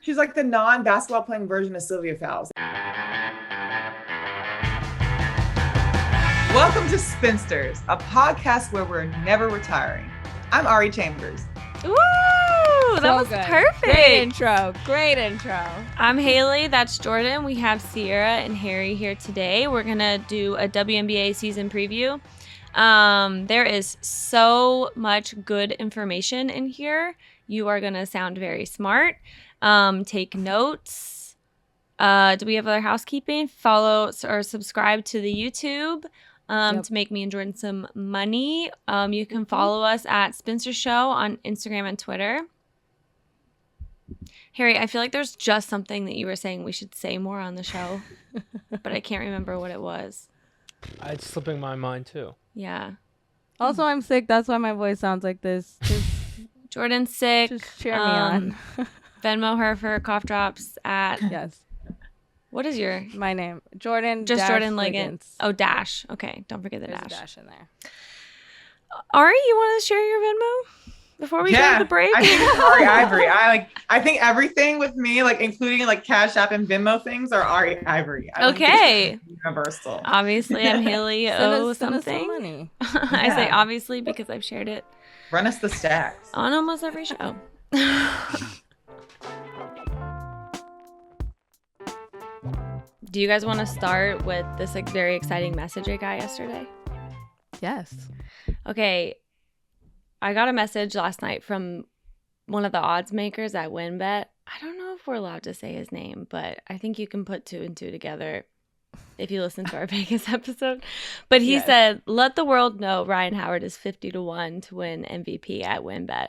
She's like the non-basketball playing version of Sylvia Fowles. Welcome to Spinsters, a podcast where we're never retiring. I'm Ari Chambers. Woo! That was good. perfect. Great intro. I'm Haley. That's Jordan. We have Ciara and Harry here today. We're going to do a WNBA season preview. There is so much good information in here. You are going to sound very smart. Take notes. Do we have other housekeeping? Follow or subscribe to the YouTube to make me and Jordan some money. You can follow us at Spinster Show on Instagram and Twitter. Harry, I feel like there's just something that you were saying we should say more on the show, but I can't remember what it was. It's slipping my mind too. Yeah. Also, I'm sick. That's why my voice sounds like this. Jordan's sick. Just cheer me on. Venmo her for cough drops at... Yes. What is your... My name. Jordan. Just Dash Jordan Liggins. Liggins. Oh, Dash. Okay. Don't forget the There's Dash. a dash in there. Ari, you want to share your Venmo before we go to the break? I think it's Ari Ivory. I think everything with me, like including like Cash App and Venmo things, are Ari Ivory. Okay. Universal. Obviously, I'm Haley. Send Oh, us some something. money. I say obviously because I've shared it Run us the stacks. on almost every show. Do you guys want to start with this like very exciting message I got yesterday? Yes. Okay. I got a message last night from one of the odds makers at WinBet. I don't know if we're allowed to say his name, but I think you can put two and two together if you listen to our Vegas episode. But he said, let the world know Ryan Howard is 50-1 to win MVP at WinBet.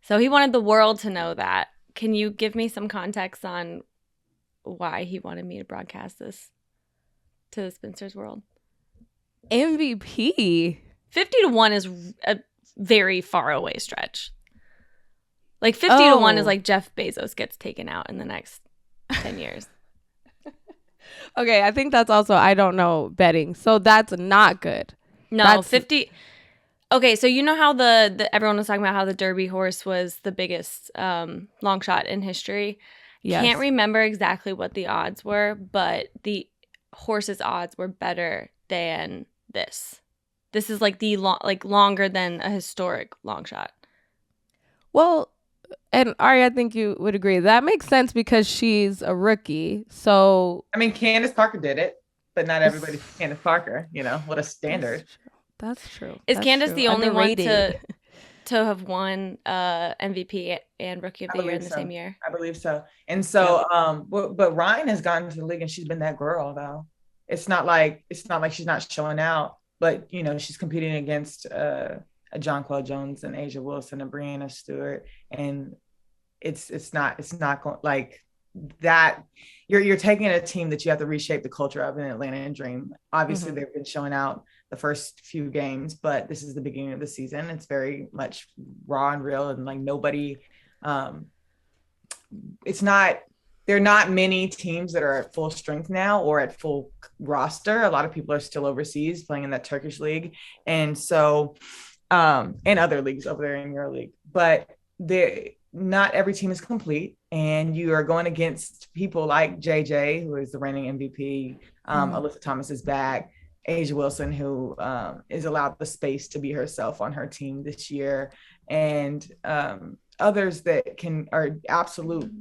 So he wanted the world to know that. Can you give me some context on why he wanted me to broadcast this to the Spinsters world? MVP. 50-1 is a very far away stretch. Like 50-1 is like Jeff Bezos gets taken out in the next 10 years. Okay, I think that's also, I don't know betting. So that's not good. No, That's 50. Okay, so you know how the everyone was talking about how the Derby horse was the biggest long shot in history? Yes. Can't remember exactly what the odds were, but the horse's odds were better than this. This is like the longer than a historic long shot. Well, and Ari, I think you would agree. That makes sense because she's a rookie. So I mean, Candace Parker did it, but not everybody's Candace Parker. You know, what a standard. That's true. Is That's Candace true. the only Underrated. one to have won MVP and Rookie of the Year in the same year? I believe so. And so, but Ryan has gotten to the league and she's been that girl though. It's not like she's not showing out, but you know, she's competing against a Jonquel Jones and Asia Wilson and Brianna Stewart, and it's not going like that. You're taking a team that you have to reshape the culture of in Atlanta Dream. Obviously, they've been showing out the first few games, but this is the beginning of the season. It's very much raw and real, and like nobody. There are not many teams that are at full strength now or at full roster. A lot of people are still overseas playing in that Turkish league, and so and other leagues over there in your league, but not every team is complete, and you are going against people like JJ, who is the reigning MVP. Alyssa Thomas is back. Asia Wilson, who is allowed the space to be herself on her team this year, and others that are absolute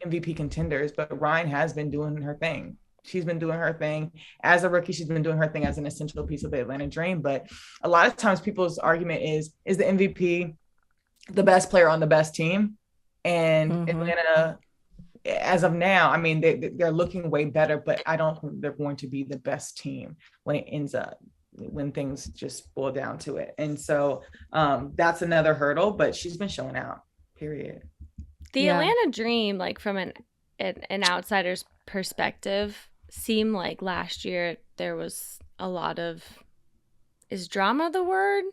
MVP contenders. But Ryan has been doing her thing. She's been doing her thing as a rookie. She's been doing her thing as an essential piece of the Atlanta Dream. But a lot of times people's argument is the MVP the best player on the best team? And Atlanta, as of now, I mean, they're looking way better, but I don't think they're going to be the best team when things just boil down to it. And so that's another hurdle, but she's been showing out, period. The Atlanta Dream, like from an outsider's perspective, seemed like last year there was a lot of, is drama the word?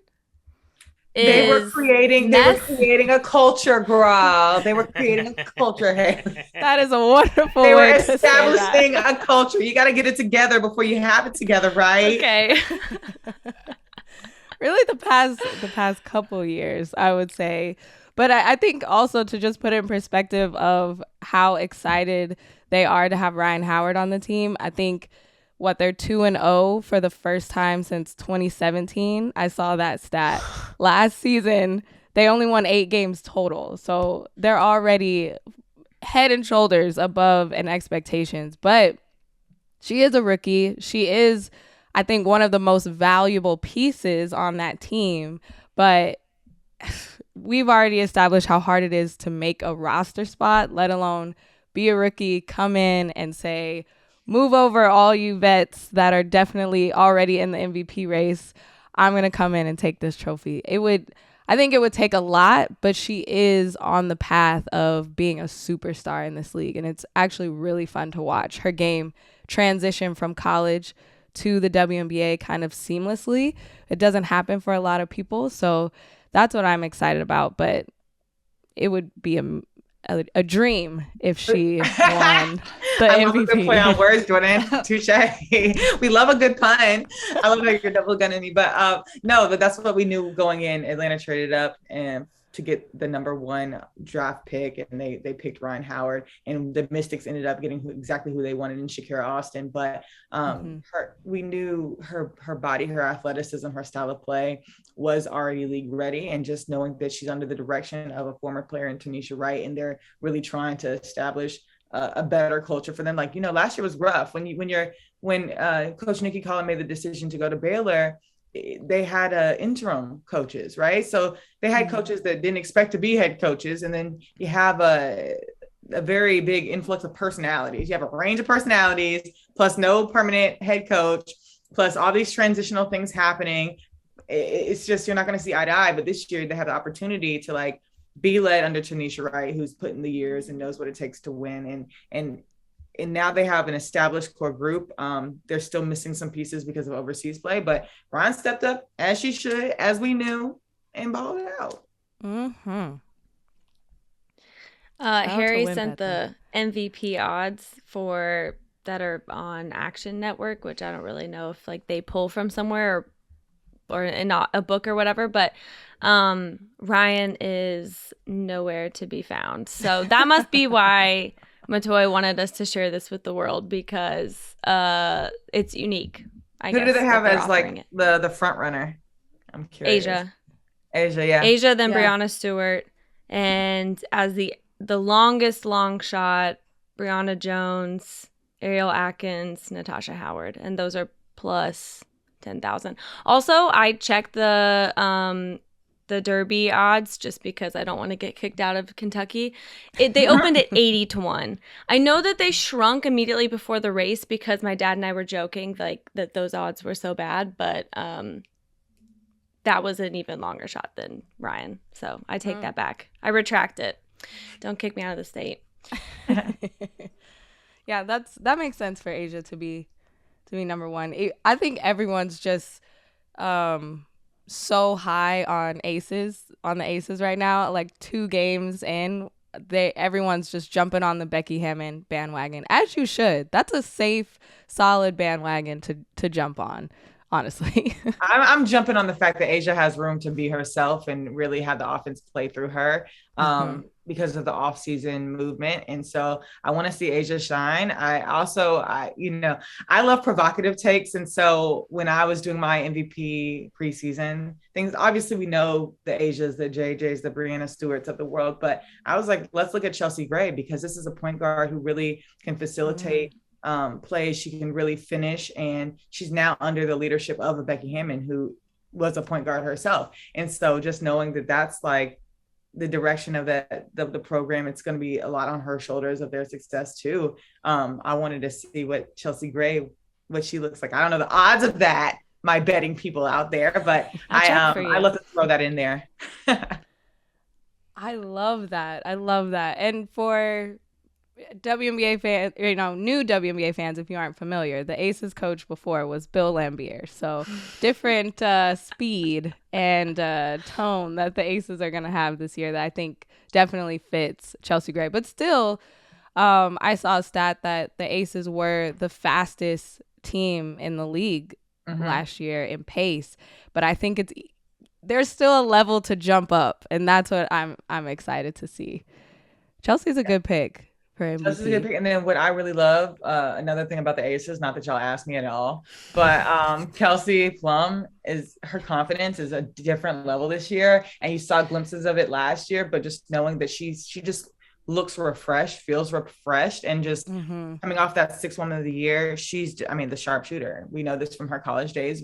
They were creating a culture, girl. They were creating a culture. Hey, that is a wonderful They were way to say establishing that. a culture. You got to get it together before you have it together, right? Okay. Really, the past couple years, I would say. But I think also to just put it in perspective of how excited they are to have Ryan Howard on the team, I think they're 2-0 for the first time since 2017. I saw that stat. Last season, they only won 8 games total. So they're already head and shoulders above an expectations. But she is a rookie. She is, I think, one of the most valuable pieces on that team. But we've already established how hard it is to make a roster spot, let alone be a rookie, come in and say, move over all you vets that are definitely already in the MVP race. I'm going to come in and take this trophy. I think it would take a lot, but she is on the path of being a superstar in this league. And it's actually really fun to watch her game transition from college to the WNBA kind of seamlessly. It doesn't happen for a lot of people. So that's what I'm excited about. But it would be a dream if she won the I MVP. love a good play on words, Jordan. Touche. We love a good pun. I love how you're double gunning me. But no, but that's what we knew going in. Atlanta traded up and to get the number 1 draft pick, and they picked Ryan Howard, and the Mystics ended up getting exactly who they wanted in Shakira Austin. But we knew her body, her athleticism, her style of play was already league ready, and just knowing that she's under the direction of a former player in Tanisha Wright, and they're really trying to establish a better culture for them. Like, last year was rough when Coach Nikki Collin made the decision to go to Baylor. They had interim coaches, right? So they had coaches that didn't expect to be head coaches. And then you have a very big influx of personalities. You have a range of personalities, plus no permanent head coach, plus all these transitional things happening. It's just, you're not going to see eye to eye. But this year they have the opportunity to be led under Tanisha Wright, who's put in the years and knows what it takes to win. And now they have an established core group. They're still missing some pieces because of overseas play, but Ryan stepped up as she should, as we knew, and balled it out. Mm-hmm. Harry sent the MVP odds that are on Action Network, which I don't really know if they pull from somewhere or in a book or whatever, but Ryan is nowhere to be found. So that must be why Matoy wanted us to share this with the world, because it's unique. Who do they have as the front runner? I'm curious. Asia, yeah. Asia, then Brianna Stewart, and as the longest long shot, Brianna Jones, Ariel Atkins, Natasha Howard, and those are plus 10,000. Also, I checked the Derby odds just because I don't want to get kicked out of Kentucky. They opened at 80-1. I know that they shrunk immediately before the race because my dad and I were joking that those odds were so bad, but that was an even longer shot than Ryan. So I take that back. I retract it. Don't kick me out of the state. Yeah, that makes sense for Asia to be number 1. I think everyone's just so high on the aces right now. 2 games in, everyone's just jumping on the Becky Hammon bandwagon, as you should. That's a safe, solid bandwagon to jump on, honestly. I'm jumping on the fact that Asia has room to be herself and really have the offense play through her because of the off-season movement. And so I want to see Asia shine. I love provocative takes. And so when I was doing my MVP preseason things, obviously we know the Asias, the JJs, the Brianna Stewarts of the world, but I was like, let's look at Chelsea Gray, because this is a point guard who really can facilitate plays. She can really finish, and she's now under the leadership of a Becky Hammon, who was a point guard herself. And so just knowing that that's the direction of the program, it's going to be a lot on her shoulders of their success too. I wanted to see what Chelsea Gray, what she looks like. I don't know the odds of that, my betting people out there, but I love to throw that in there. I love that. And for WNBA fans, new WNBA fans, if you aren't familiar, the Aces coach before was Bill Lambier. So different speed and tone that the Aces are going to have this year that I think definitely fits Chelsea Gray. But still, I saw a stat that the Aces were the fastest team in the league last year in pace. But I think it's there's still a level to jump up, and that's what I'm excited to see. Chelsea's a good pick for MVP. Chelsea's a good pick. And then what I really love, another thing about the Aces, not that y'all asked me at all, but Kelsey Plum her confidence is a different level this year, and you saw glimpses of it last year. But just knowing that she just looks refreshed, feels refreshed, and just coming off that 6th Woman of the Year, she's the sharpshooter. We know this from her college days.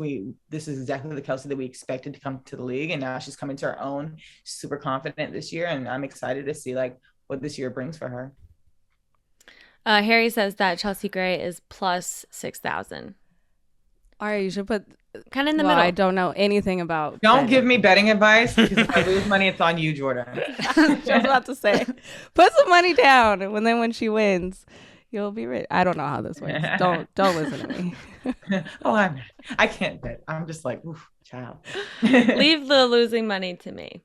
This is exactly the Kelsey that we expected to come to the league, and now she's coming to her own, super confident this year, and I'm excited to see like what this year brings for her. Harry says that Chelsea Gray is plus 6,000. All right, you should put kind of in the middle. I don't know anything about. Don't give me betting advice, because if I lose money, it's on you, Jordan. I was about to say, put some money down, and then when she wins, you'll be rich. I don't know how this works. Don't listen to me. I can't bet. I'm just like, oof, child. Leave the losing money to me.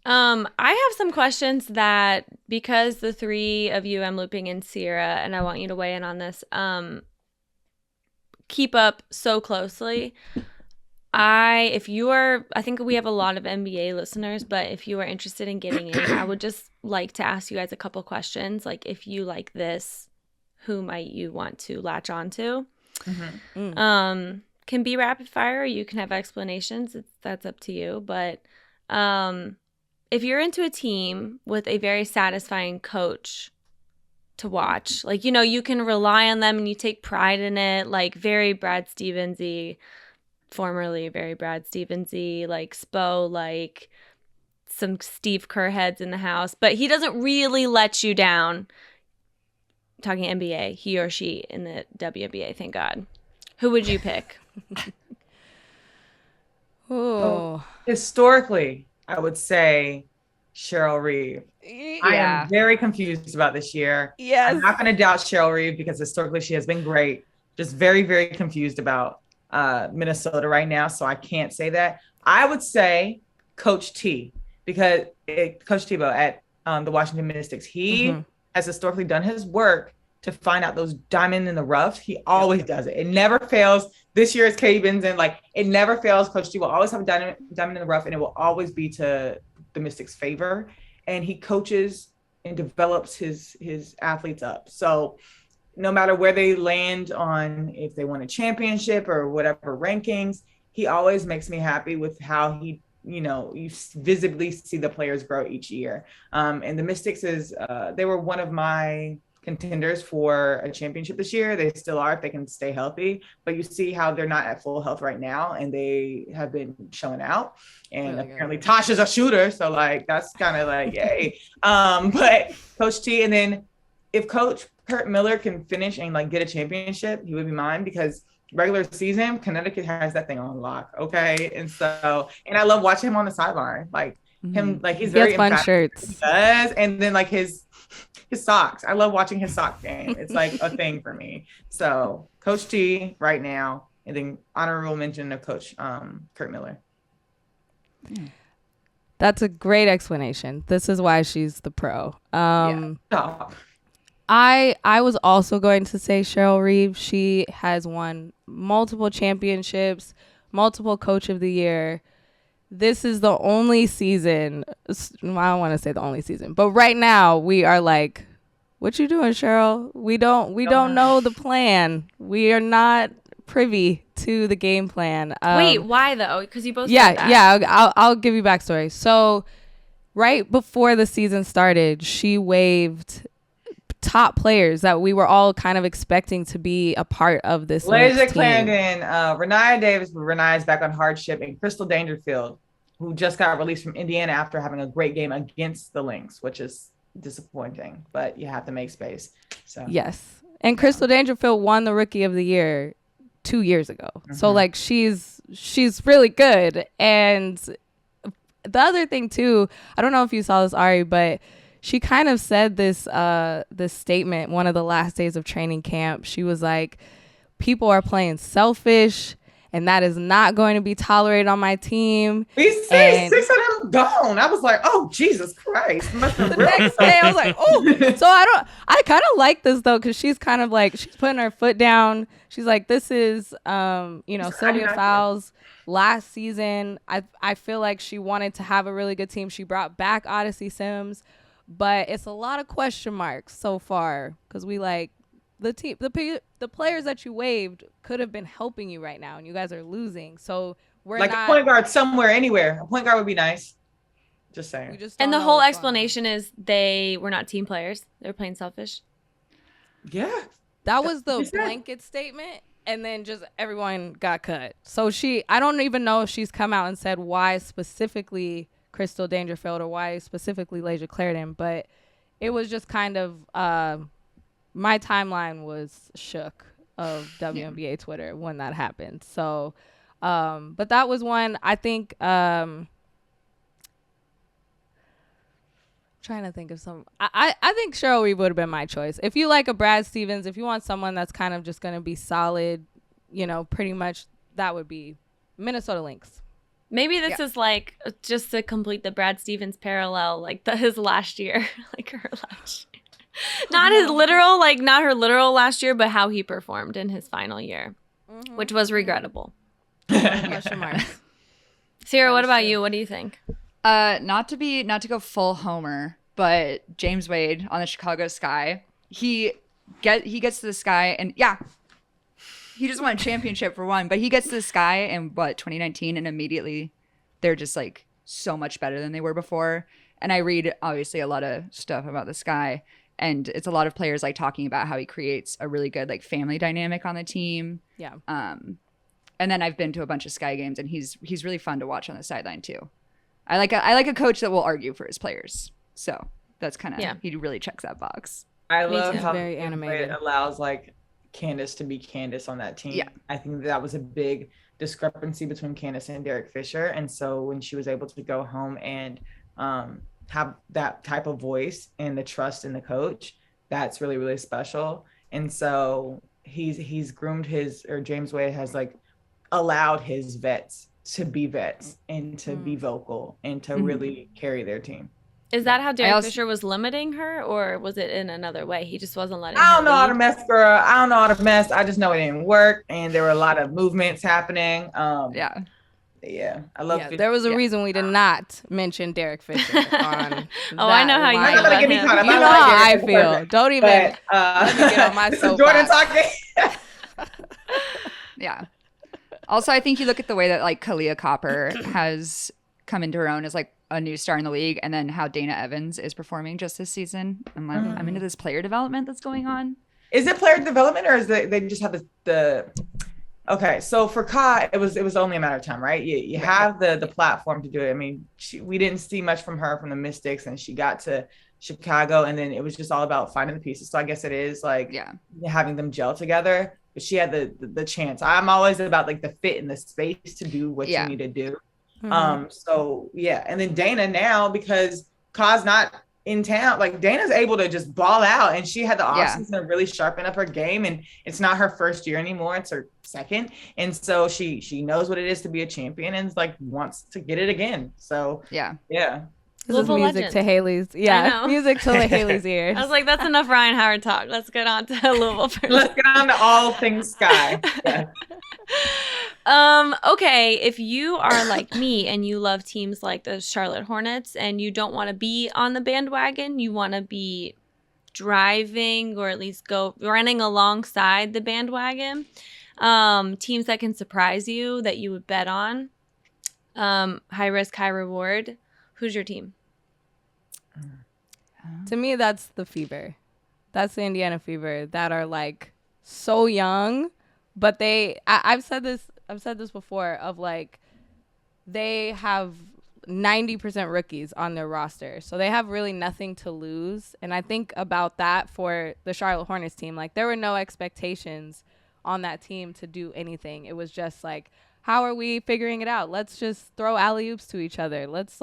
I have some questions that, because the 3 of you, I'm looping in Ciara, and I want you to weigh in on this, keep up so closely. I think we have a lot of NBA listeners, but if you are interested in getting in, I would just like to ask you guys a couple questions. Like, if you like this, who might you want to latch on to? Can be rapid fire, or you can have explanations. That's up to you. But if you're into a team with a very satisfying coach to watch, like, you can rely on them and you take pride in it, like very Brad Stevens-y, formerly very Brad Stevens-y, like Spo, like some Steve Kerr heads in the house, but he doesn't really let you down. Talking NBA, he or she in the WNBA, thank God. Who would you pick? Historically, I would say Cheryl Reeve. Yeah. I am very confused about this year. Yes. I'm not going to doubt Cheryl Reeve, because historically she has been great. Just very, very confused about Minnesota right now, so I can't say that. I would say Coach T, because Coach Tebow at the Washington Mystics, he has historically done his work to find out those diamond in the rough. He always does it. It never fails. This year is Katie Benzan. Like, it never fails. Coach T will always have a diamond in the rough, and it will always be to the Mystics' favor. And he coaches and develops his athletes up. So no matter where they land on, if they won a championship or whatever rankings, he always makes me happy with how he, you visibly see the players grow each year. And the Mystics they were one of my contenders for a championship this year. They still are, if they can stay healthy, but you see how they're not at full health right now, and they have been showing out. And apparently Tasha's a shooter, so like that's kind of like yay. But Coach T, and then if Coach Kurt Miller can finish and like get a championship, he would be mine, because regular season Connecticut has that thing on lock. Okay, and I love watching him on the sideline, like him, like he's very fun shirts. He does, and then like his socks. I love watching his sock game. It's like a thing for me. So Coach T right now, and then honorable mention of Coach Kurt Miller. That's a great explanation. This is why she's the pro. Oh. I was also going to say Cheryl Reeve. She has won multiple championships, multiple Coach of the Year. This is the only season. I don't want to say the only season, but right now we are like, what you doing, Cheryl? We don't know the plan. We are not privy to the game plan. Wait, why though? Because you both said that. Yeah. I'll give you backstory. So right before the season started, she waived top players that we were all kind of expecting to be a part of this Laser Clarendon, Renaya Davis, but Renaya's back on hardship, and Crystal Dangerfield, who just got released from Indiana after having a great game against the Lynx, which is disappointing, but you have to make space. So yes. And Crystal Dangerfield won the Rookie of the Year 2 years ago. So like she's really good. And the other thing too, I don't know if you saw this, Ari, but she kind of said this statement one of the last days of training camp. She was like, people are playing selfish, and that is not going to be tolerated on my team. We say 600 looked gone. I was like, oh, Jesus Christ. Must have The really next day, I was like, oh. So I kind of like this, though, because she's kind of like, she's putting her foot down. She's like, this is, Sylvia Fowles last season. I feel like she wanted to have a really good team. She brought back Odyssey Sims, but it's a lot of question marks so far because we like the team, the players that you waived could have been helping you right now, and you guys are losing. So we're like not, a point guard somewhere, anywhere. A point guard would be nice. Just saying. And the whole explanation is they were not team players. They were playing selfish. Yeah. That was the blanket statement, and then just everyone got cut. So I don't even know if she's come out and said why specifically Crystal Dangerfield or why specifically Layja Clarendon, but it was just kind of my timeline was shook of WNBA Twitter when that happened. So, but that was one I think. Trying to think of some. I think Cheryl Reeve would have been my choice. If you like a Brad Stevens, if you want someone that's kind of just going to be solid, pretty much that would be Minnesota Lynx. Maybe this is like just to complete the Brad Stevens parallel, like his last year, like her last year. Not his literal, like not her literal last year, but how he performed in his final year, which was regrettable. Question marks. Ciara, what about you? What do you think? Not to go full homer, but James Wade on the Chicago Sky, he gets to the Sky, and he just won a championship for one, but he gets to the Sky in 2019, and immediately they're just like so much better than they were before. And I read obviously a lot of stuff about the Sky, and it's a lot of players like talking about how he creates a really good like family dynamic on the team. Yeah. And then I've been to a bunch of Sky games, and he's really fun to watch on the sideline too. I like a coach that will argue for his players. So that's kind of he really checks that box. I love how very animated. it allows like Candace to be Candace on that team. Yeah. I think that was a big discrepancy between Candace and Derek Fisher. And so when she was able to go home and have that type of voice and the trust in the coach, that's really, really special. And so he's groomed James Wade has like allowed his vets to be vets and to be vocal and to really carry their team. Is that how Derek Fisher was limiting her, or was it in another way? He just wasn't letting I don't her know how lead? to mess, girl. I don't know how to mess. I just know it didn't work, and there were a lot of movements happening. I love Fisher. There was a reason we did not mention Derek Fisher on I know how you I'm feel not gonna about get me him. caught up. You know like how I Derek feel. Fisher. Don't even let me get on my soapbox. Jordan talking. Yeah. Also, I think you look at the way that like Kalia Copper has come into her own as like a new star in the league, and then how Dana Evans is performing just this season. I'm like, I'm into this player development that's going on. Is it player development, or is they just have the okay? So for Ka, it was only a matter of time, right? You have the platform to do it. I mean, we didn't see much from her from the Mystics, and she got to Chicago, and then it was just all about finding the pieces. So I guess it is like having them gel together. But she had the chance. I'm always about like the fit in the space to do what you need to do. So and then Dana now, because Ka's not in town, like Dana's able to just ball out, and she had the offseason to really sharpen up her game, and it's not her first year anymore, it's her second, and so she knows what it is to be a champion and like wants to get it again. So This is music to Haley's. Music to Haley's ears. I was like, that's enough Ryan Howard talk. Let's get on to Louisville first. Let's get on to all things Sky. Okay, if you are like me and you love teams like the Charlotte Hornets and you don't want to be on the bandwagon, you want to be driving or at least go running alongside the bandwagon, teams that can surprise you that you would bet on, high risk, high reward. Who's your team? To me, that's the Fever. That's the Indiana Fever that are like so young, but I've said this before of like they have 90% rookies on their roster. So they have really nothing to lose. And I think about that for the Charlotte Hornets team. Like there were no expectations on that team to do anything. It was just like, how are we figuring it out? Let's just throw alley-oops to each other. Let's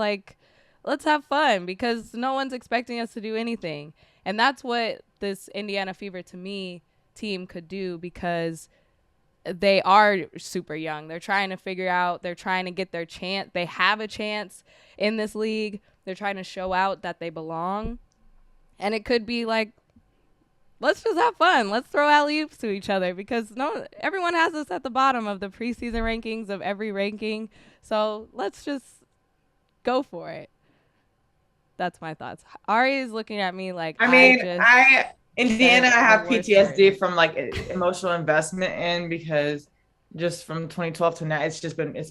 have fun because no one's expecting us to do anything. And that's what this Indiana Fever to me team could do, because they are super young. They're trying to figure out, they're trying to get their chance. They have a chance in this league. They're trying to show out that they belong. And it could be like, let's just have fun. Let's throw alley-oops to each other because everyone has us at the bottom of the preseason rankings of every ranking. So let's just go for it. That's my thoughts. Ari is looking at me like Indiana, I have PTSD from like emotional investment in because just from 2012 to now, it's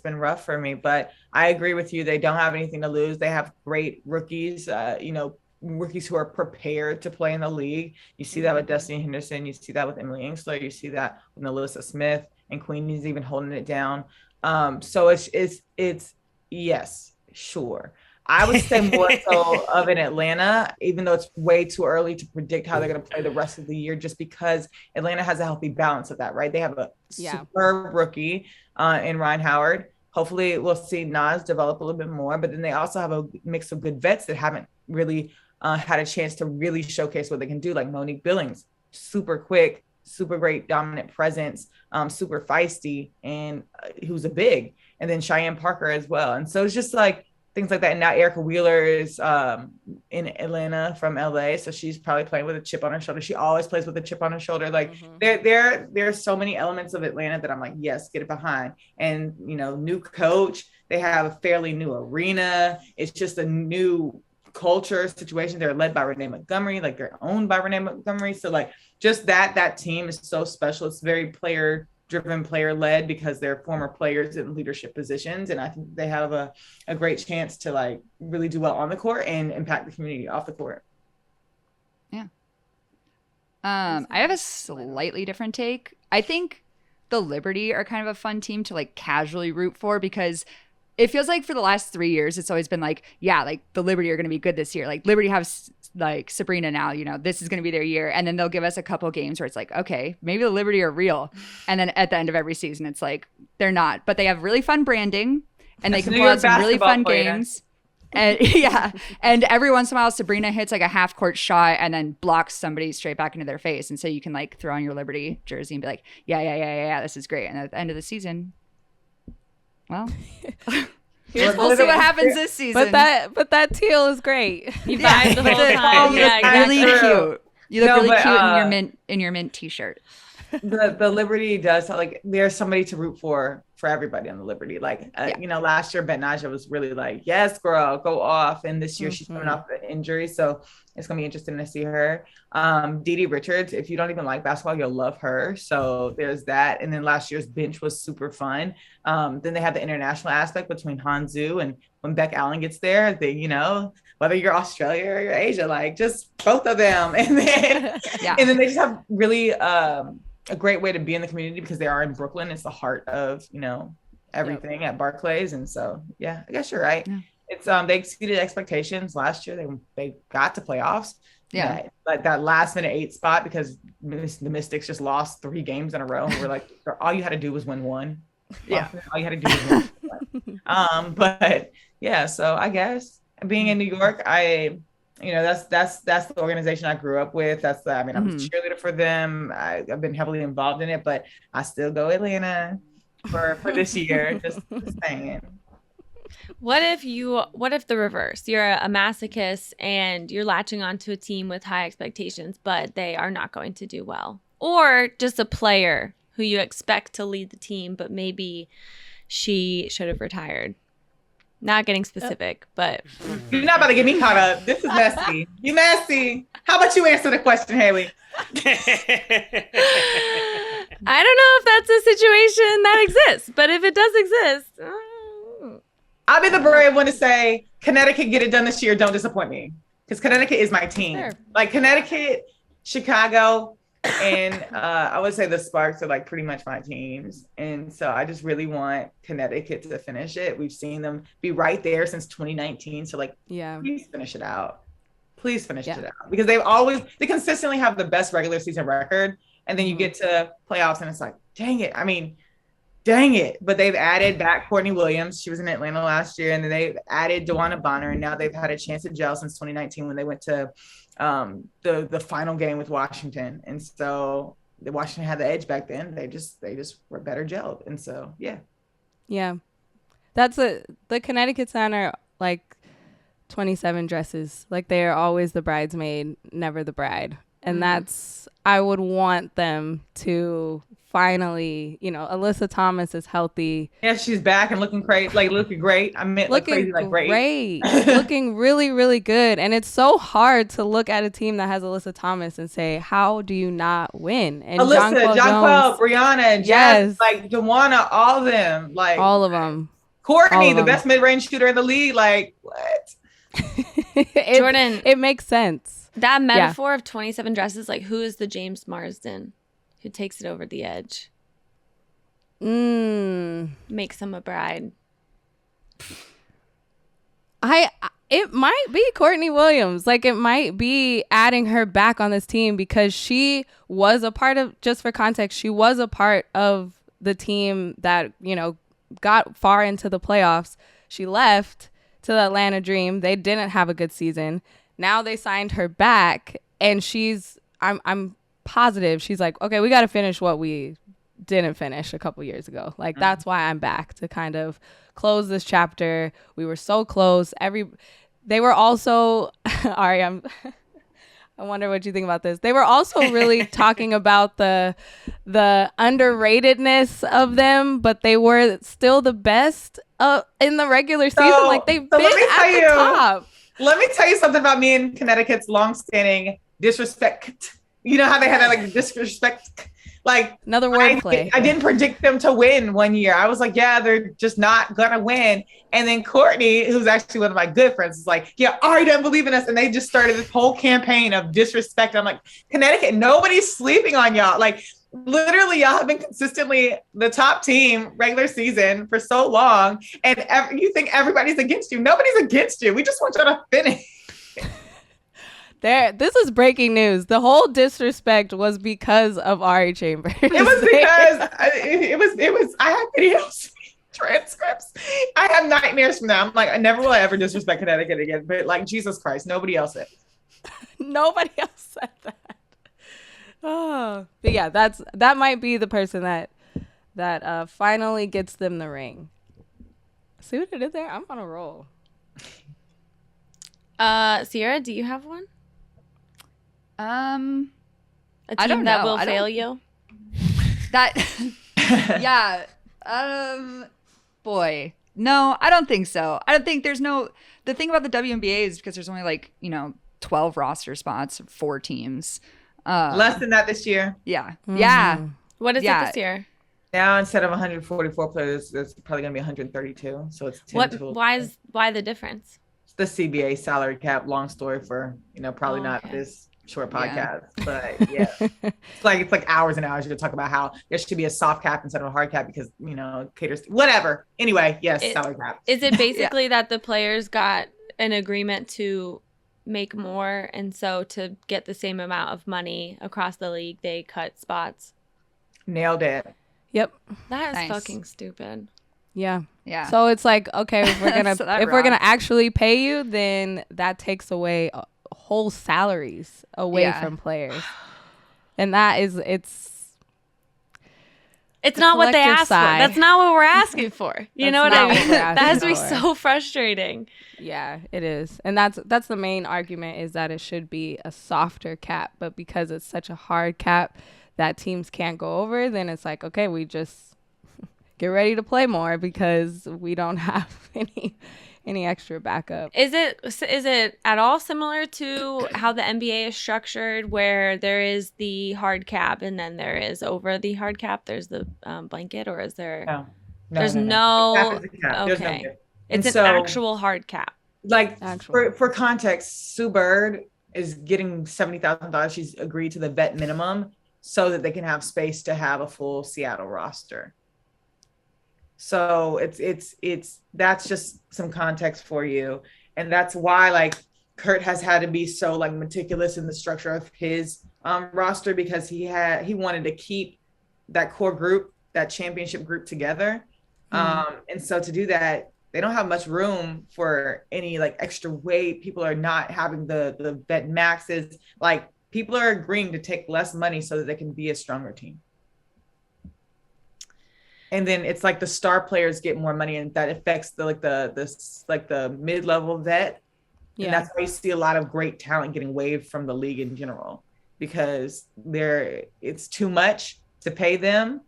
been rough for me. But I agree with you. They don't have anything to lose. They have great rookies. Rookies who are prepared to play in the league. You see that with Destiny Henderson. You see that with Emily Engstler. You see that with Alyssa Smith, and Queenie's even holding it down. So it's yes, sure. I would say more so of in Atlanta, even though it's way too early to predict how they're going to play the rest of the year, just because Atlanta has a healthy balance of that, right? They have a superb rookie in Ryan Howard. Hopefully we'll see Nas develop a little bit more, but then they also have a mix of good vets that haven't really had a chance to really showcase what they can do, like Monique Billings, super quick, super great dominant presence, super feisty, and who's a big, and then Cheyenne Parker as well. And so it's just like things like that. And now Erica Wheeler is in Atlanta from LA, so she's probably playing with a chip on her shoulder. She always plays with a chip on her shoulder. Like there's so many elements of Atlanta that I'm like, yes, get it behind. And new coach, they have a fairly new arena. It's just a new culture situation. They're led by Renee Montgomery, like they're owned by Renee Montgomery. So like just that team is so special. It's very player driven, player led, because they're former players in leadership positions. And I think they have a great chance to like really do well on the court and impact the community off the court. Yeah. I have a slightly different take. I think the Liberty are kind of a fun team to like casually root for, because it feels like for the last 3 years, it's always been like, yeah, like the Liberty are going to be good this year. Like Liberty has like Sabrina now, this is going to be their year. And then they'll give us a couple games where it's like, okay, maybe the Liberty are real. And then at the end of every season, it's like, they're not. But they have really fun branding and they can pull out some really fun games. And yeah. And every once in a while, Sabrina hits like a half court shot and then blocks somebody straight back into their face. And so you can like throw on your Liberty jersey and be like, yeah, this is great. And at the end of the season, well, we'll see what happens this season. But that teal is great. You vibe the whole time. Yeah, exactly. Really cute. You look really cute in your mint t-shirt. The Liberty does, like, there's somebody to root for everybody on the Liberty. Like, last year Betnaja was really like, yes, girl, go off. And this year she's coming off the injury, so it's gonna be interesting to see her. Dee Richards, if you don't even like basketball, you'll love her. So there's that. And then last year's bench was super fun. Then they have the international aspect between Hanzu, and when Beck Allen gets there, they, whether you're Australia or you're Asia, like just both of them. And then and then they just have really a great way to be in the community because they are in Brooklyn. It's the heart of, everything at Barclays. And so, yeah, I guess you're right. Yeah. It's they exceeded expectations last year. They got to playoffs. Yeah. Like that last minute 8 spot because the Mystics just lost 3 games in a row. And we're like, all you had to do was win one. Yeah. All you had to do was win one. But yeah, so I guess being in New York, that's the organization I grew up with. I was a cheerleader for them. I've been heavily involved in it, but I still go Atlanta for this year. Just saying. What if the reverse? You're a masochist and you're latching onto a team with high expectations, but they are not going to do well, or just a player who you expect to lead the team, but maybe she should have retired. Not getting specific, but you're not about to get me caught up. This is messy. You messy. How about you answer the question, Haley? I don't know if that's a situation that exists, but if it does exist, I'll be the brave one to say Connecticut, get it done this year. Don't disappoint me, because Connecticut is my team. Sure. Like Connecticut, Chicago, and I would say the Sparks are like pretty much my teams. And so I just really want Connecticut to finish it. We've seen them be right there since 2019. So please finish it out. Please finish it out, because they consistently have the best regular season record. And then you get to playoffs and it's like, dang it. But they've added back Courtney Williams. She was in Atlanta last year. And then they've added DeWanna Bonner. And now they've had a chance to gel since 2019 when they went to the final game with Washington. And so the Washington had the edge back then. They just were better gelled. And so, yeah. Yeah. The Connecticut Center, like 27 dresses. Like they are always the bridesmaid, never the bride. And I would want them to finally, Alyssa Thomas is healthy. Yeah, she's back and looking great. I meant like crazy, like great. Looking really, really good. And it's so hard to look at a team that has Alyssa Thomas and say, how do you not win? And Alyssa, Jonquel, Brianna, Jess, like Joanna, all of them. Like all of them. Courtney, the best mid-range shooter in the league. Like, what? Jordan, it makes senes. That metaphor of 27 dresses, like who is the James Marsden who takes it over the edge? Makes him a bride. It might be Courtney Williams. Like it might be adding her back on this team because she was a part of, just for context, she was a part of the team that, got far into the playoffs. She left to the Atlanta Dream. They didn't have a good season. Now they signed her back, and I'm positive she's like, okay, we got to finish what we didn't finish a couple years ago. Like that's why I'm back, to kind of close this chapter. We were so close. They were also Ari, I wonder what you think about this. They were also really talking about the underratedness of them, but they were still the best in the regular season. Like they've been at the top. Let me tell you something about me and Connecticut's longstanding disrespect. You know how they had that like disrespect, like another wordplay. I didn't predict them to win one year. I was like, yeah, they're just not gonna win. And then Courtney, who's actually one of my good friends, is like, yeah, Ari doesn't believe in us. And they just started this whole campaign of disrespect. I'm like, Connecticut, nobody's sleeping on y'all. Like literally, y'all have been consistently the top team regular season for so long. And you think everybody's against you. Nobody's against you. We just want y'all to finish. This is breaking news. The whole disrespect was because of Ari Chambers. It was because it was I have videos, transcripts. I have nightmares from them. I'm like, I never will ever disrespect Connecticut again. But like, Jesus Christ, nobody else said. Nobody else said that. Oh, but yeah, that might be the person that finally gets them the ring. See what I did there? I'm on a roll. Ciara, do you have one? A team that will fail you? That yeah. Boy. No, I don't think so. I don't think the thing about the WNBA is because there's only like, 12 roster spots, 4 teams. Less than that this year. Yeah. Mm-hmm. Yeah. What is it this year? Now instead of 144 players, it's probably gonna be 132. So it's 10 why the difference? It's the CBA salary cap. Long story for probably not this short podcast, but yeah, it's like hours and hours to talk about how there should be a soft cap instead of a hard cap because caters whatever. Anyway, yes, salary cap. Is it basically that the players got an agreement to make more, and so to get the same amount of money across the league, they cut spots? Nailed it. Yep. That is fucking stupid. Yeah. Yeah. So it's like, okay, if we're gonna actually pay you, then that takes away whole salaries away from players, and it's not what they asked for. That's not what we're asking for. You know what I mean? That has to be so frustrating. Yeah, it is, and that's the main argument, is that it should be a softer cap, but because it's such a hard cap that teams can't go over, then it's like, okay, we just get ready to play more because we don't have any extra backup. Is it at all similar to how the NBA is structured, where there is the hard cap and then there is over the hard cap there's the blanket, or is there? No. There's no. Okay. Okay. It's an actual hard cap. Like for context, Sue Bird is getting $70,000. She's agreed to the vet minimum so that they can have space to have a full Seattle roster. So it's that's just some context for you. And that's why like Kurt has had to be so like meticulous in the structure of his roster, because he wanted to keep that core group, that championship group together. And so to do that, they don't have much room for any like extra weight. People are not having the vet maxes. Like people are agreeing to take less money so that they can be a stronger team. And then it's like the star players get more money, and that affects the mid-level vet. And that's why you see a lot of great talent getting waived from the league in general, because it's too much to pay them,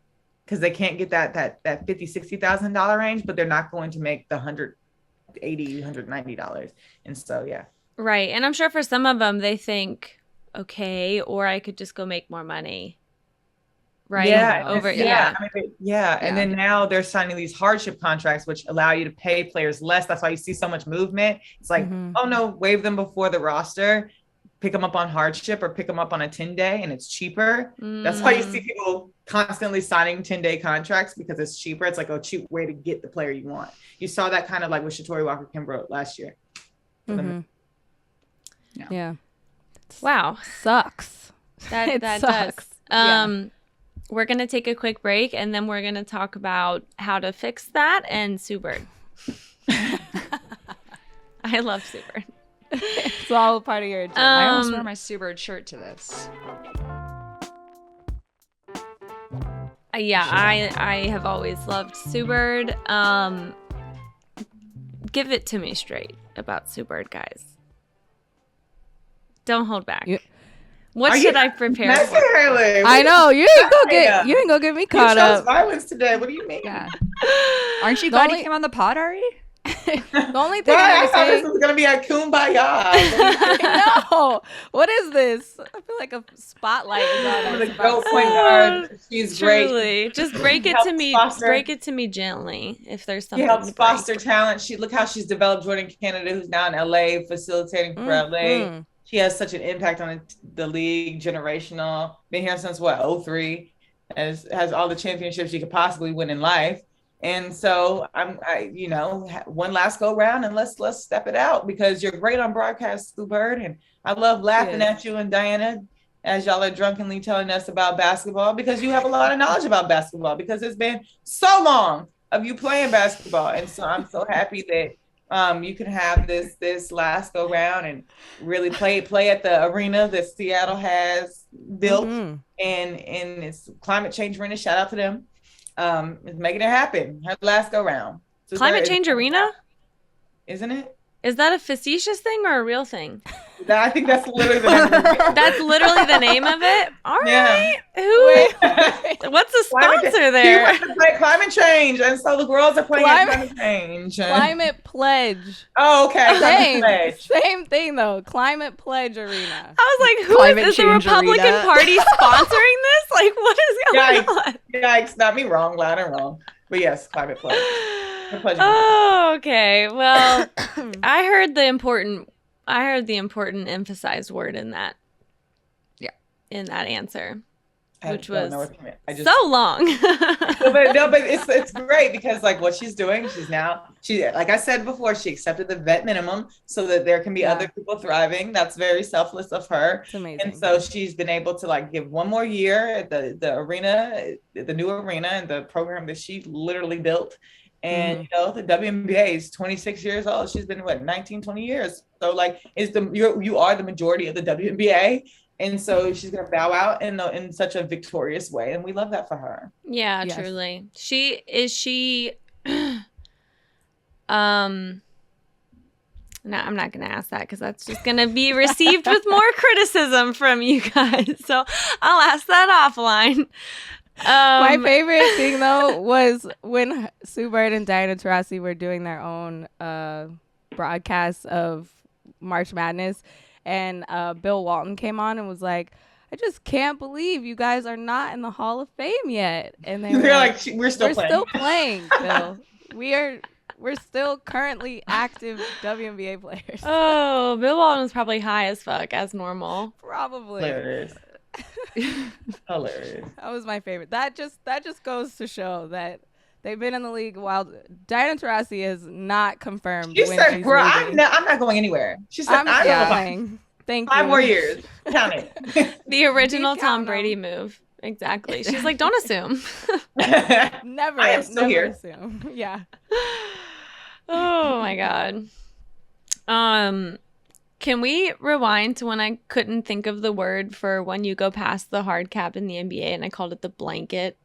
because they can't get that $50,000-$60,000 range, but they're not going to make the $190. And so, yeah. Right. And I'm sure for some of them, they think, okay, or I could just go make more money. Right. Yeah. And then now they're signing these hardship contracts, which allow you to pay players less. That's why you see so much movement. It's like, oh no, waive them before the roster, pick them up on hardship, or pick them up on a 10-day, and it's cheaper. That's why you see people constantly signing 10-day contracts, because it's cheaper. It's like a cheap way to get the player you want. You saw that kind of like with Shatori Walker-Kimbrough last year. Yeah. Wow. Sucks. That sucks. does. We're going to take a quick break, and then we're going to talk about how to fix that and Sue Bird. I love Sue Bird. It's all part of your agenda. I almost wear my Sue Bird shirt to this. Yeah, I have always loved Sue Bird. Give it to me straight about Sue Bird, guys. Don't hold back. What should I prepare for? I know you ain't gonna get me caught up. Violence today. What do you mean? Yeah. Aren't you glad you came on the pod, Ari? The only thing I thought this was gonna be a kumbaya. No, what is this? I feel like a spotlight is on us. Oh my God, she's Truly. great. Just break it to me. Break it to me gently if there's something. She helps foster talent. Look how she's developed Jordan Canada, who's now in LA facilitating for LA. She has such an impact on the league, generational. Been here since what, 2003, has all the championships you could possibly win in life. And so one last go round, and let's step it out, because you're great on broadcast, Sue Bird, and I love laughing at you and Diana as y'all are drunkenly telling us about basketball, because you have a lot of knowledge about basketball, because it's been so long of you playing basketball. And so I'm so happy that you can have this last go round and really play at the arena that Seattle has built, and it's climate change arena. Shout out to them. It's making it happen. Her last go round. So Climate change arena? Isn't it? Is that a facetious thing or a real thing? I think that's literally the name of it. That's literally the name of it? All right. What's the sponsor there? Climate change. And so the girls are playing climate change. Climate pledge. Oh, okay. Same thing, though. Climate pledge arena. I was like, who is the Republican Party sponsoring this? Like, what is going on? Yikes. Not me wrong. Loud and wrong. But yes, climate pledge. Oh, okay. Well, I heard the important emphasized word in that. Yeah. In that answer, which was so long. but it's great, because like what she's doing, she like I said before, she accepted the vet minimum so that there can be other people thriving. That's very selfless of her. It's amazing. And so she's been able to like give one more year at the arena, the new arena, and the program that she literally built. And the WNBA is 26 years old. She's been 19, 20 years. So like you are the majority of the WNBA. And so she's gonna bow out in such a victorious way. And we love that for her. Yeah, yes. Truly. No, I'm not going to ask that, because that's just going to be received with more criticism from you guys. So I'll ask that offline. My favorite thing, though, was when Sue Bird and Diana Taurasi were doing their own broadcast of March Madness, and Bill Walton came on and was like, I just can't believe you guys are not in the Hall of Fame yet. And they're like, we're still playing, Bill. We're still currently active WNBA players. Oh, Bill Walton was probably high as fuck, as normal. Probably. Hilarious. Hilarious. That was my favorite. That just goes to show that they've been in the league while Diana Taurasi is not confirmed. She said, "Bro, I'm not going anywhere." She said, "I'm not going. Thank 5 more years. Count it." The original Tom Brady move. Exactly. She's like, "Don't assume." Never. I am still here. Assume. Yeah. Oh my God. Can we rewind to when I couldn't think of the word for when you go past the hard cap in the NBA, and I called it the blanket,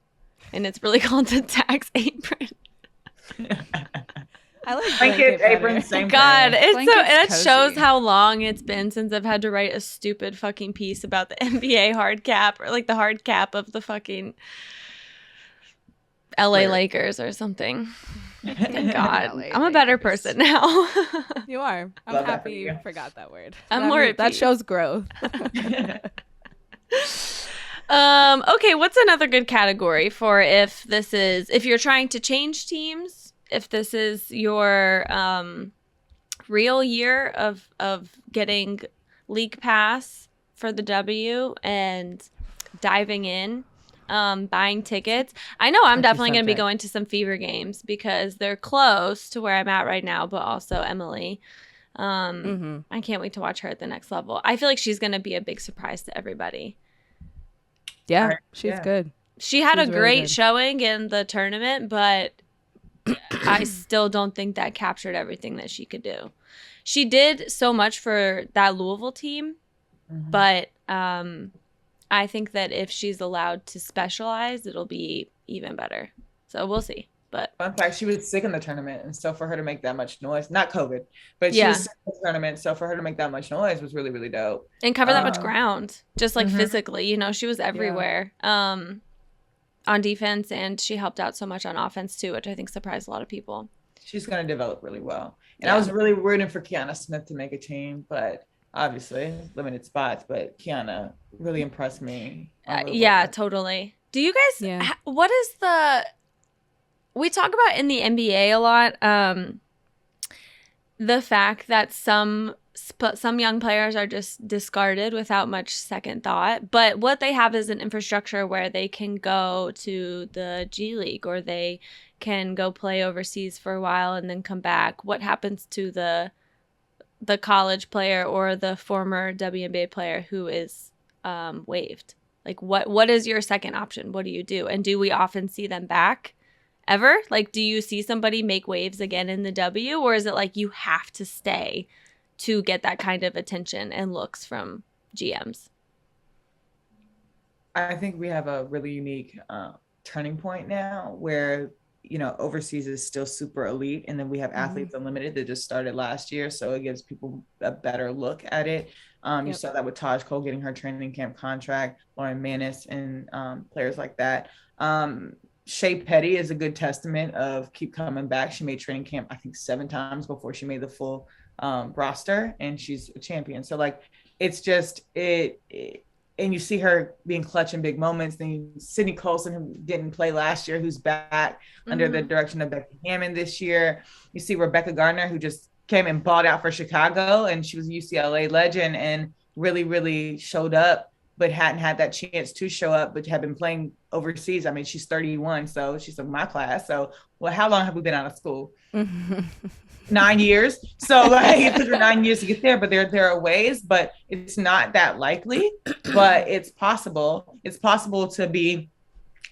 and it's really called the tax apron. I like Blanket, better. apron, same God, thing. it's so Blanket's it shows cozy. how long it's been since I've had to write a stupid fucking piece about the NBA hard cap, or like the hard cap of the fucking LA Where? Lakers or something. Thank God. LA I'm a better Lakers. person now. You are. I'm Love that happy for you you. forgot that word. I'm That more means- at That peace. shows growth. Okay, what's another good category for if you're trying to change teams, if this is your real year of getting league pass for the W and diving in, buying tickets. I know I'm Touchy definitely going to be subject. going to some Fever games because they're close to where I'm at right now, but also Emily. I can't wait to watch her at the next level. I feel like she's going to be a big surprise to everybody. Yeah, Right, she's yeah. good. She had She's a really great good. showing in the tournament, but I still don't think that captured everything that she could do. She did so much for that Louisville team, Mhm. but I think that if she's allowed to specialize, it'll be even better. So we'll see. But Fun fact, she was sick in the tournament, and so for her to make that much noise, not COVID, but she Yeah. was sick in the tournament, so for her to make that much noise was really, really dope. and cover that much Um, ground, just like mhm. physically, she was everywhere on defense, and she helped out so much on offense too, which I think surprised a lot of people. She's going to develop really well. And Yeah. I was really rooting for Kiana Smith to make a team, but obviously limited spots, but Kiana really impressed me. on Louisville. Yeah, totally. Do you guys, Yeah. what is we talk about in the NBA a lot, the fact that some young players are just discarded without much second thought, but what they have is an infrastructure where they can go to the G League or they can go play overseas for a while and then come back. What happens to the college player or the former WNBA player who is waived? Like what is your second option? What do you do? And do we often see them back ever? Like, do you see somebody make waves again in the W, or is it like you have to stay to get that kind of attention and looks from GMs? I think we have a really unique turning point now where, overseas is still super elite. And then we have Athletes Unlimited that just started last year. So it gives people a better look at it. You saw that with Taj Cole getting her training camp contract, Lauren Manis, and players like that. Shea Petty is a good testament of keep coming back. She made training camp, I think 7 times before she made the full roster, and she's a champion. So like, it's just it and you see her being clutch in big moments. Then Sydney Colson, who didn't play last year, who's back under the direction of Becky Hammond this year. You see Rebecca Gardner, who just came and balled out for Chicago, and she was a UCLA legend and really, really showed up, but hadn't had that chance to show up, but had been playing overseas. I mean, she's 31, so she's in my class. So, well, how long have we been out of school? 9 years. So like it took her 9 years to get there, but there are ways, but it's not that likely, but it's possible. It's possible to be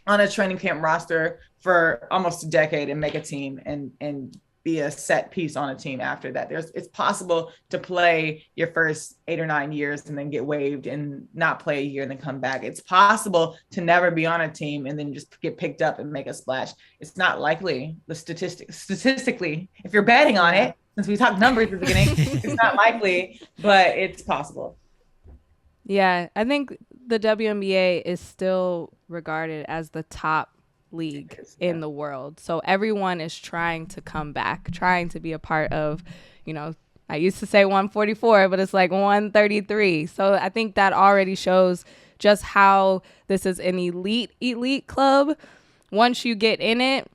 on a training camp roster for almost a decade and make a team and be a set piece on a team after that. It's possible to play your first 8 or 9 years and then get waived and not play a year and then come back. It's possible to never be on a team and then just get picked up and make a splash. It's not likely. Statistically, if you're betting on it, since we talked numbers at the beginning, it's not likely, but it's possible. Yeah, I think the WNBA is still regarded as the top league in the world. So everyone is trying to come back, trying to be a part of, I used to say 144, but it's like 133. So I think that already shows just how this is an elite club. Once you get in it,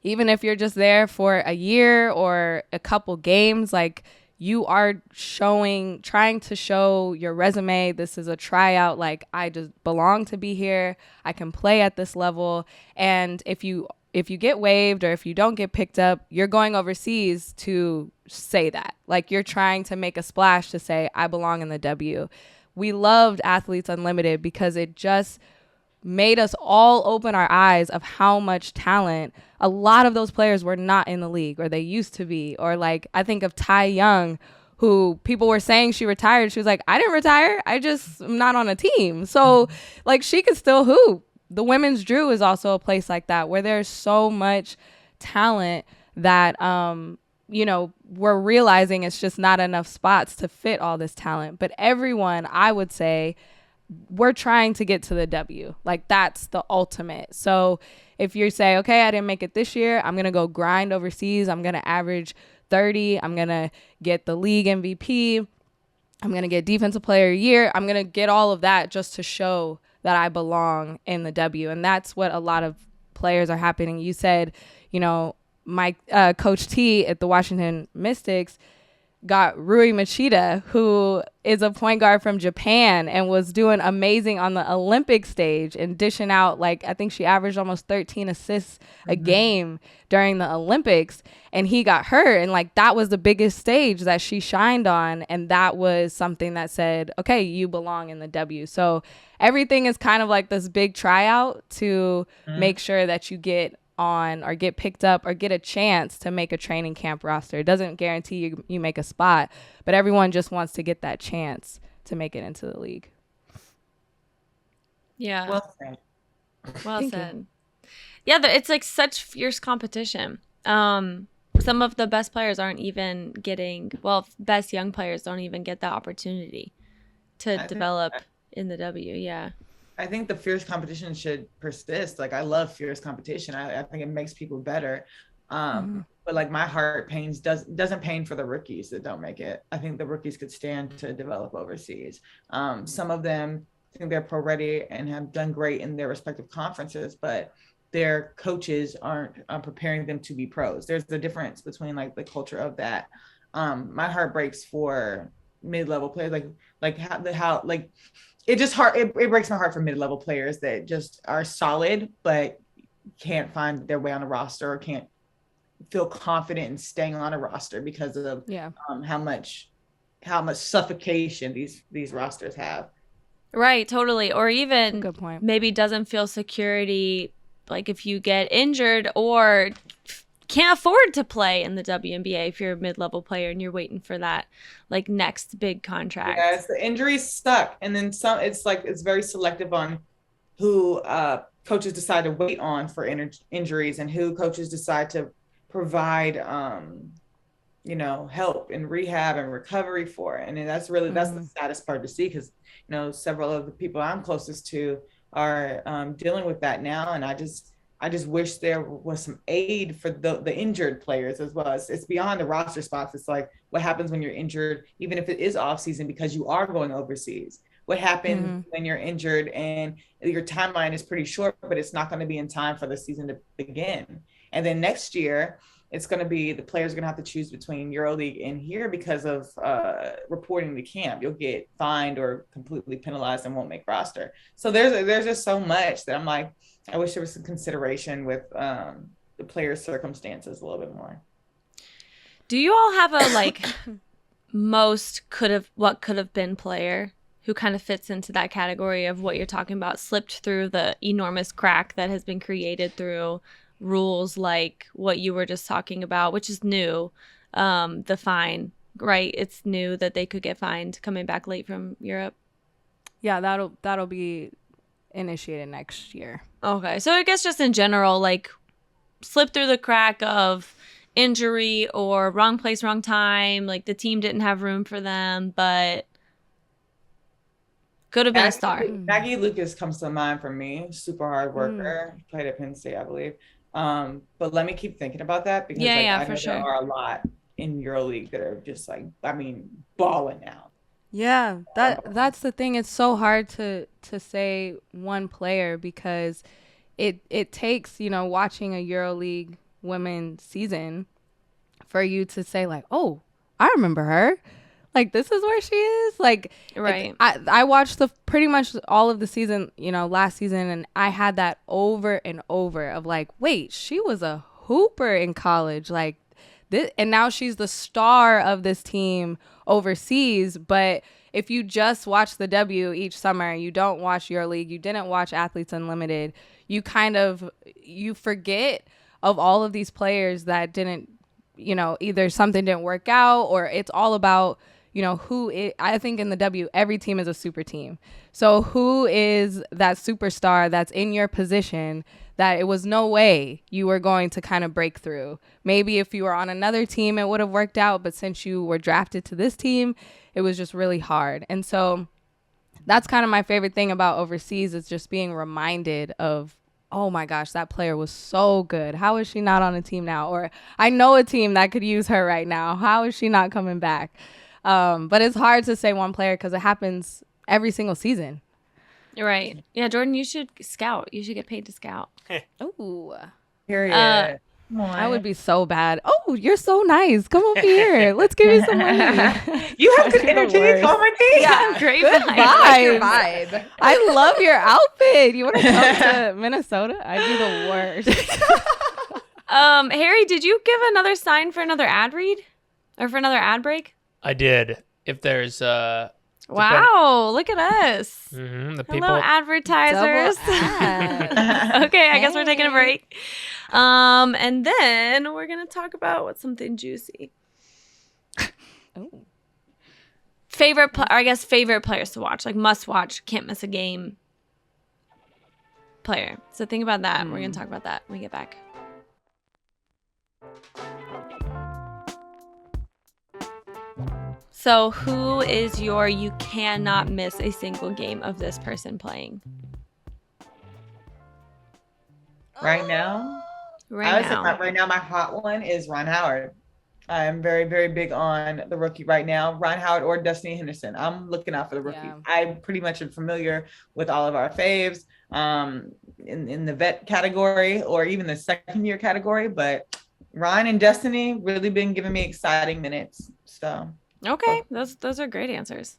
even if you're just there for a year or a couple games, like you are trying to show your resume. This is a tryout. Like, I just belong to be here. I can play at this level. And if you get waived or if you don't get picked up, you're going overseas to say that. Like, you're trying to make a splash to say, I belong in the W. We loved Athletes Unlimited because it just made us all open our eyes of how much talent a lot of those players were not in the league, or they used to be. Or like, I think of Ty Young, who people were saying she retired. She was like, I didn't retire. I just am not on a team. So like she could still hoop. The women's Drew is also a place like that where there's so much talent that, we're realizing it's just not enough spots to fit all this talent. But everyone, I would say, we're trying to get to the W. Like that's the ultimate. So if you say, okay, I didn't make it this year, I'm going to go grind overseas. I'm going to average 30. I'm going to get the league MVP. I'm going to get defensive player of the year. I'm going to get all of that just to show that I belong in the W. And that's what a lot of players are happening. You said, Mike, Coach T at the Washington Mystics got Rui Machida, who is a point guard from Japan and was doing amazing on the Olympic stage and dishing out, like, I think she averaged almost 13 assists a game during the Olympics. And he got hurt. And like, that was the biggest stage that she shined on. And that was something that said, okay, you belong in the W. So everything is kind of like this big tryout to make sure that you get on or get picked up or get a chance to make a training camp roster. It doesn't guarantee you make a spot, but everyone just wants to get that chance to make it into the league. Yeah. Well said. Well said. Yeah, it's like such fierce competition. Some of the best players aren't even getting, best young players don't even get that opportunity to develop in the W. Yeah. I think the fierce competition should persist. Like I love fierce competition. I think it makes people better. But like my heart doesn't pain for the rookies that don't make it. I think the rookies could stand to develop overseas. Some of them think they're pro ready and have done great in their respective conferences, but their coaches aren't preparing them to be pros. There's the difference between like the culture of that. My heart breaks for mid-level players, it breaks my heart for mid-level players that just are solid but can't find their way on a roster or can't feel confident in staying on a roster because of how much suffocation these rosters have. Right, totally. Or even good point. Maybe doesn't feel security, like if you get injured or can't afford to play in the WNBA if you're a mid-level player and you're waiting for that like next big contract. Yes, the injuries suck. And then some, it's very selective on who coaches decide to wait on for injuries and who coaches decide to provide, help and rehab and recovery for. And that's the saddest part to see because, several of the people I'm closest to are dealing with that now. And I just wish there was some aid for the injured players as well. It's beyond the roster spots. It's like what happens when you're injured, even if it is off season because you are going overseas. What happens when you're injured and your timeline is pretty short, but it's not going to be in time for the season to begin. And then next year, it's going to be the players are going to have to choose between EuroLeague and here because of reporting to camp. You'll get fined or completely penalized and won't make roster. So there's just so much that I'm like, I wish there was some consideration with the players' circumstances a little bit more. Do you all have a what could have been player who kind of fits into that category of what you're talking about, slipped through the enormous crack that has been created through rules like what you were just talking about, which is new, the fine, right? It's new that they could get fined coming back late from Europe. Yeah, that'll be initiated next year. Okay, so I guess just in general, like slip through the crack of injury or wrong place, wrong time, like the team didn't have room for them, but could have been a star. Maggie Lucas comes to mind for me, super hard worker, played at Penn State, I believe. But let me keep thinking about that because I know there are a lot in EuroLeague that are just balling out. Yeah, that's the thing. It's so hard to say one player because it takes, watching a EuroLeague women's season for you to say like, oh, I remember her. Like, this is where she is. Like, right. I watched pretty much all of the season, last season, and I had that over and over of like, wait, she was a hooper in college. Like, this, and now she's the star of this team overseas. But if you just watch the W each summer, you don't watch EuroLeague, you didn't watch Athletes Unlimited, you forget of all of these players that didn't either something didn't work out, or it's all about, I think in the W, every team is a super team. So who is that superstar that's in your position that it was no way you were going to kind of break through? Maybe if you were on another team, it would have worked out. But since you were drafted to this team, it was just really hard. And so that's kind of my favorite thing about overseas, is just being reminded of, oh my gosh, that player was so good. How is she not on a team now? Or I know a team that could use her right now. How is she not coming back? But it's hard to say one player because it happens every single season. You're right. Yeah, Jordan, you should scout. You should get paid to scout. Ooh. Period. I would be so bad. Oh, you're so nice. Come over here. Let's give you some money. You have good energy. Call my team. Yeah, great Good vibes. I like your vibes. vibe. I love your outfit. You want to come to Minnesota? I'd be the worst. Harry, did you give another sign for another ad read? Or for another ad break? I did. If there's Wow, look at us. the people. Hello, advertisers. Double ad. Okay, I guess we're taking a break. And then we're going to talk about what's something juicy. Ooh. Favorite players to watch, like must watch, can't miss a game player. So think about that. We're going to talk about that when we get back. So who is you cannot miss a single game of this person playing? Right now? Right now. Right now, my hot one is Ron Howard. I'm very, very big on the rookie right now. Ron Howard or Destiny Henderson. I'm looking out for the rookie. Yeah. I pretty much am familiar with all of our faves in the vet category or even the second year category. But Ron and Destiny really been giving me exciting minutes. So Okay, those are great answers.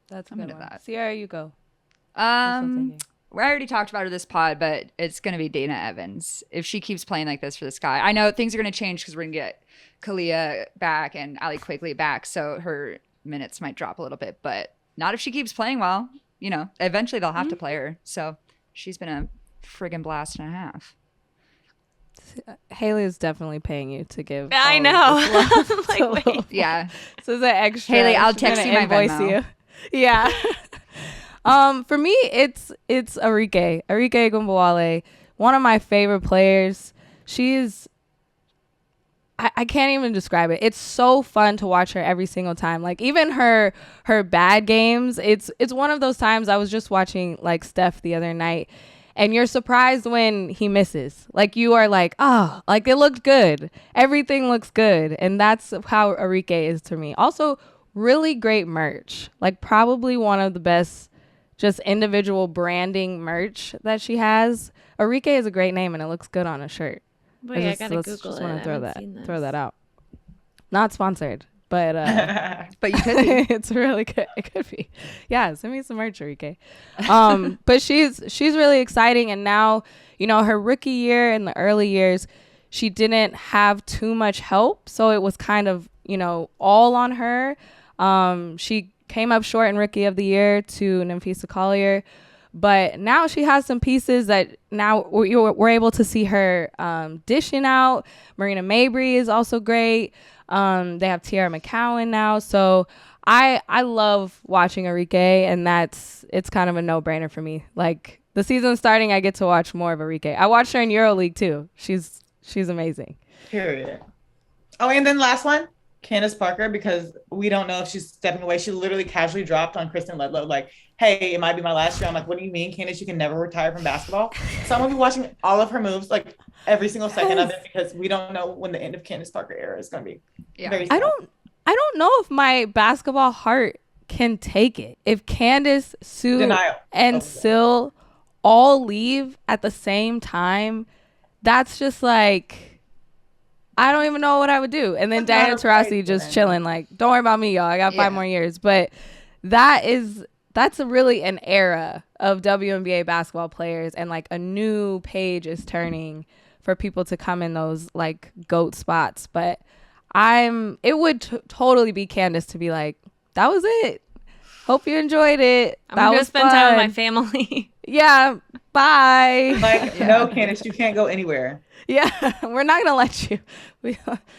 That's a I'm good into one. that. Ciara, you go. We already talked about her this pod, but it's going to be Dana Evans. If she keeps playing like this for this guy, I know things are going to change because we're going to get Kalia back and Allie Quigley back, so her minutes might drop a little bit, but not if she keeps playing well. Eventually they'll have to play her. So she's been a friggin' blast and a half. Haley is definitely paying you to give. I all know. of this love. Like, wait. Yeah. So is that extra? Haley, I'll She's text gonna you my invoice Venmo. you. Yeah. For me, it's Arike Gumbawale, one of my favorite players. She's I can't even describe it. It's so fun to watch her every single time. Like even her bad games, it's one of those times. I was just watching like Steph the other night, and you're surprised when he misses. Like you are like, oh, like it looked good. Everything looks good. And that's how Arike is to me. Also, really great merch. Like probably one of the best just individual branding merch that she has. Arike is a great name and it looks good on a shirt. Boy, I gotta Google just it. want I to haven't throw seen that this. out. Not sponsored, but But you could be. it's really good. It could be. Yeah, send me some merch, Arike. But she's really exciting, and now her rookie year in the early years, she didn't have too much help, so it was kind of all on her. She came up short in rookie of the year to Nymphisa Collier, but now she has some pieces that now we're able to see her dishing out. Marina Mabry is also great. They have Tiara McCowan now. So I love watching Arike, and it's kind of a no-brainer for me. Like the season's starting, I get to watch more of Arike. I watched her in EuroLeague too. She's amazing. Period. Oh, and then last one, Candace Parker, because we don't know if she's stepping away. She literally casually dropped on Kristen Ledlow, like, hey, it might be my last year. I'm like, what do you mean, Candace? You can never retire from basketball? So I'm going to be watching all of her moves, like every single second of it, because we don't know when the end of Candace Parker era is going to be. Yeah. Very I soon. don't know if my basketball heart can take it. If Candace, Sue, Denial. and Sil all leave at the same time, that's just like, I don't even know what I would do. And then Diana Taurasi just chilling, like, don't worry about me, y'all. I got 5 more years. But that's really an era of WNBA basketball players, and like a new page is turning for people to come in those like GOAT spots. But it would totally be Candace to be like, that was it. Hope you enjoyed it. I'm That gonna was spend time with fun. my family. Yeah. Bye. Like, no, Candace, you can't go anywhere. Yeah. We're not going to let you.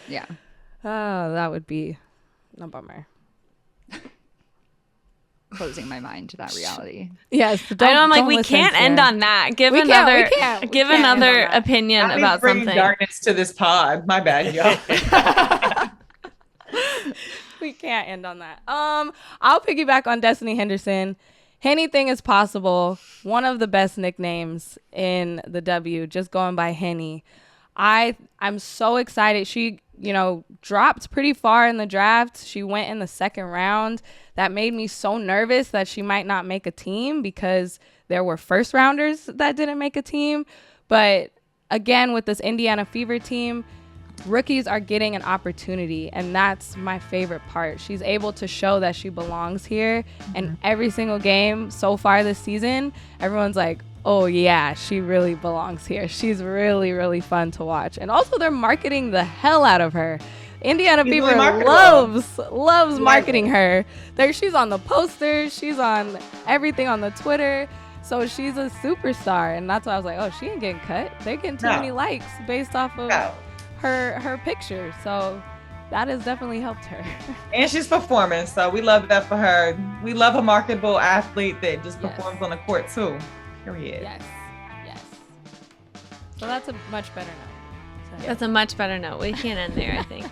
Yeah. Oh, that would be a bummer. Closing my mind to that reality. Yes, I know. I'm like, don't we listen, can't end Ciara. on that. Give We can't another, end on another that. opinion Not about bringing something. darkness to this pod. My bad, y'all. We can't end on that. I'll piggyback on Destiny Henderson. Anything is possible. One of the best nicknames in the W, just going by Henny. I'm so excited. She, dropped pretty far in the draft. She went in the second round. That made me so nervous that she might not make a team because there were first rounders that didn't make a team. But again, with this Indiana Fever team, rookies are getting an opportunity, and that's my favorite part. She's able to show that she belongs here, and every single game so far this season, everyone's like, oh yeah, she really belongs here. She's really, really fun to watch. And also they're marketing the hell out of her. Indiana Fever really loves marketing her. She's on the posters, she's on everything on the Twitter. So she's a superstar, and that's why I was like, oh, she ain't getting cut. They're getting too many likes based off of her picture. So that has definitely helped her. And she's performing, so we love that for her. We love a marketable athlete that just performs on the court too. Period. Yes. So that's a much better note. So, That's a much better note. We can't end there, I think.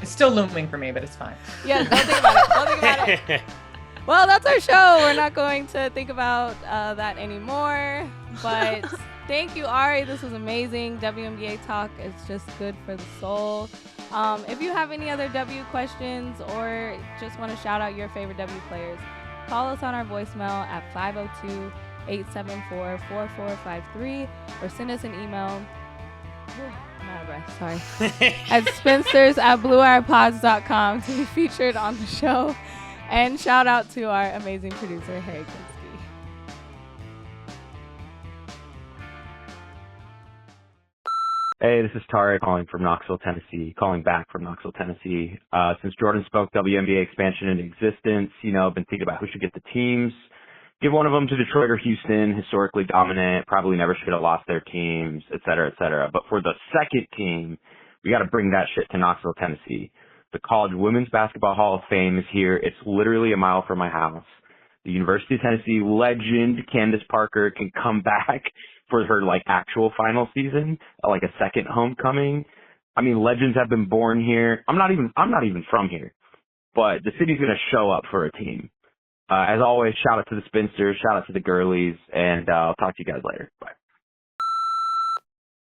It's still looming for me, but it's fine. Yeah, don't think about it. Well, that's our show. We're not going to think about that anymore. But thank you, Ari. This was amazing. WNBA talk is just good for the soul. If you have any other W questions or just want to shout out your favorite W players, call us on our voicemail at 502-874-4453 or send us an email. I'm out of breath, sorry. At spinsters@bluewirepods.com to be featured on the show. And shout out to our amazing producer, Harry Kinsky. Hey, this is Tarek calling from Knoxville, Tennessee, calling back from Knoxville, Tennessee. Since Jordan spoke WNBA expansion into existence, I've been thinking about who should get the teams. Give one of them to Detroit or Houston, historically dominant, probably never should have lost their teams, et cetera, et cetera. But for the second team, we got to bring that shit to Knoxville, Tennessee. The College Women's Basketball Hall of Fame is here. It's literally a mile from my house. The University of Tennessee legend Candace Parker can come back for her actual final season, a second homecoming. I mean, legends have been born here. I'm not even from here, but the city's going to show up for a team. As always, shout out to the Spinsters, shout out to the girlies, and I'll talk to you guys later. Bye.